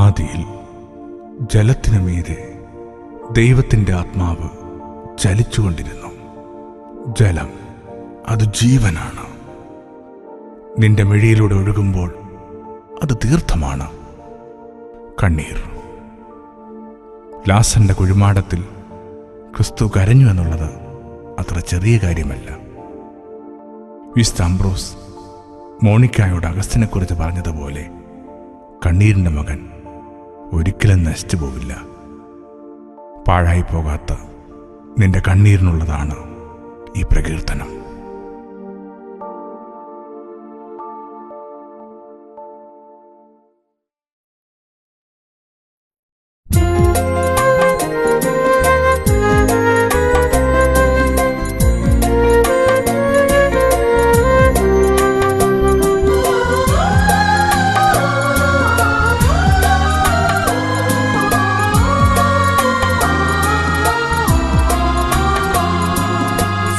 ആദിയിൽ ജലത്തിനു മീതെ ദൈവത്തിൻ്റെ ആത്മാവ് ചലിച്ചുകൊണ്ടിരുന്നു. ജലം അത് ജീവനാണ്. നിന്റെ മിഴിയിലൂടെ ഒഴുകുമ്പോൾ അത് തീർത്ഥമാണ്. കണ്ണീർ. ലാസന്റെ കുഴിമാടത്തിൽ ക്രിസ്തു കരഞ്ഞു എന്നുള്ളത് അത്ര ചെറിയ കാര്യമല്ല. വിശുദ്ധ അംബ്രോസ് മോണിക്കായോട് അഗസ്റ്റിനെക്കുറിച്ച് പറഞ്ഞതുപോലെ കണ്ണീരിൻ്റെ മകൻ ഒരിക്കലും നശിച്ചു പോവില്ല. പാഴായി പോകാത്ത നിന്റെ കണ്ണീരിനുള്ളതാണ് ഈ പ്രകീർത്തനം.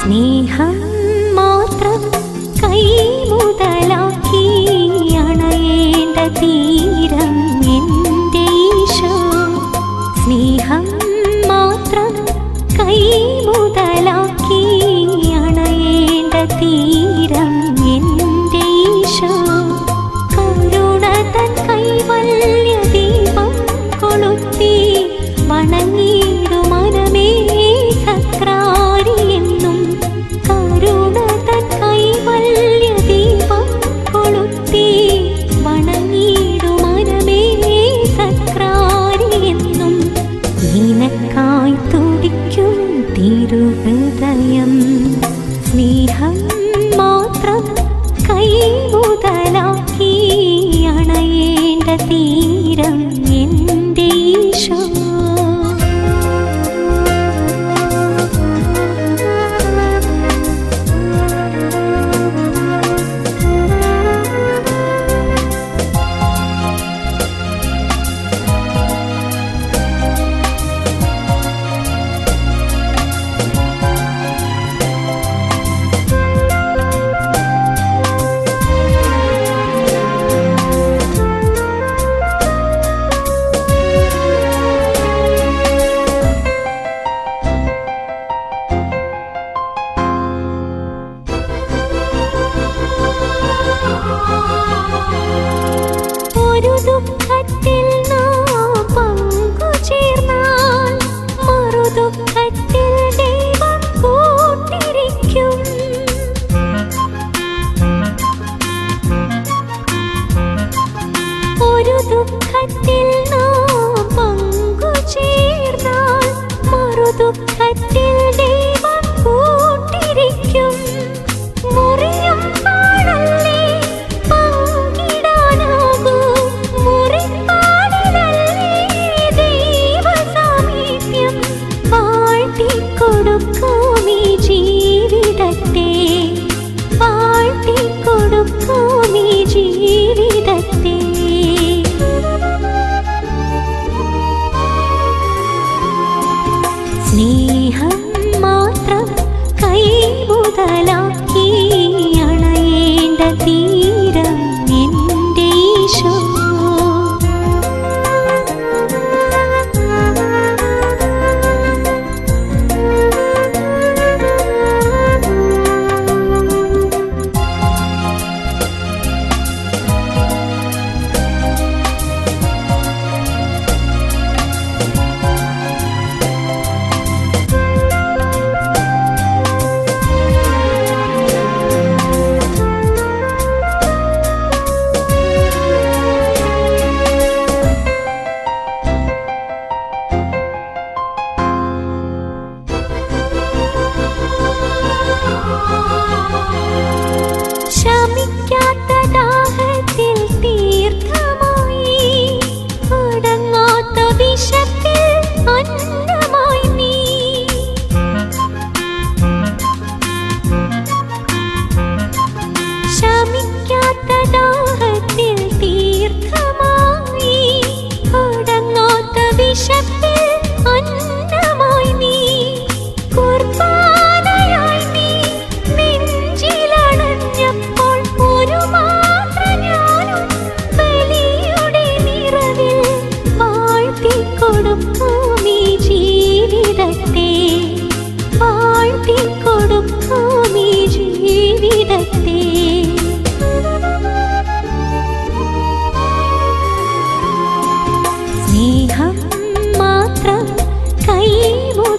സ്നേഹം മാത്രം കൈമുതലാക്കി അണയേണ്ട തീരം എൻ്റെ ഈശോ. സ്നേഹം മാത്രം കൈമുതലാക്കി അണയേണ്ട തീരം എൻ്റെ ഈശോ. കരുണ തൻ കൈവല്യ ദീപം കൊളുത്തി വണങ്ങിയിടു മനമേ സക്രാരി എന്നും. കരുണ തൻ കൈവല്യ ദീപം കൊളുത്തി വണങ്ങിയിടു മനമേ സക്രാരി എന്നും. നിനക്കായി തുടിക്കും തിരുഹൃദയം. സ്നേഹം മാത്രം കൈമുതലാക്കി അണയേണ്ട തീരം എൻ്റെ ഈശോ. ഒരു ദുഃഖത്തിൽ നാം പങ്കുചേർന്നാൽ മറുദുഃഖത്തിൽ ദൈവം കൂട്ടിരിക്കും. ഒരു ദുഃഖത്തിൽ നാം പങ്കുചേർന്നാൽ മറുദുഃഖത്തിൽ ദൈവം കൂട്ടിരിക്കും. മുറിയും പാടല്ലേ പങ്കിടാനാകൂ, മുറിപ്പാടിലല്ലേ ദൈവസാമീപ്യം. വാഴ്ത്തിക്കൊടുക്കാം ഈ ജീവിതത്തെ, വാഴ്ത്തിക്കൊടുക്കാം ഈ ജീവിതത്തെ.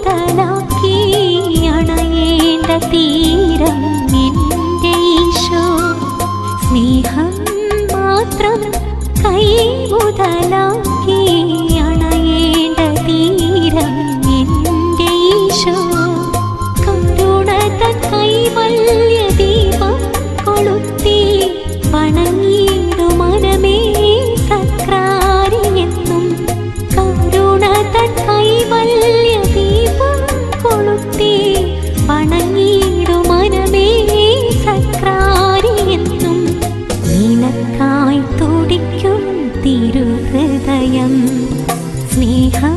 മുതലാക്കി അണയേണ്ട തീരം എൻ്റെ ഈശോ. സ്നേഹം മാത്രം കൈ മുതലാക്കി അണയേണ്ട തീരം എൻ്റെ ഈശോ. കരുണ തൻ കൈവല്യ ദീപം കൊളുത്തി വണങ്ങിയിടും മനമേ സക്രാരിയെന്നും. കരുണ തൻ കൈവല്യ ദീപം കൊളുത്തി വണങ്ങിയിടും മനമേ സക്രാരിയെന്നും. നിനക്കായി തുടിക്കും തിരുഹൃദയം സ്നേഹം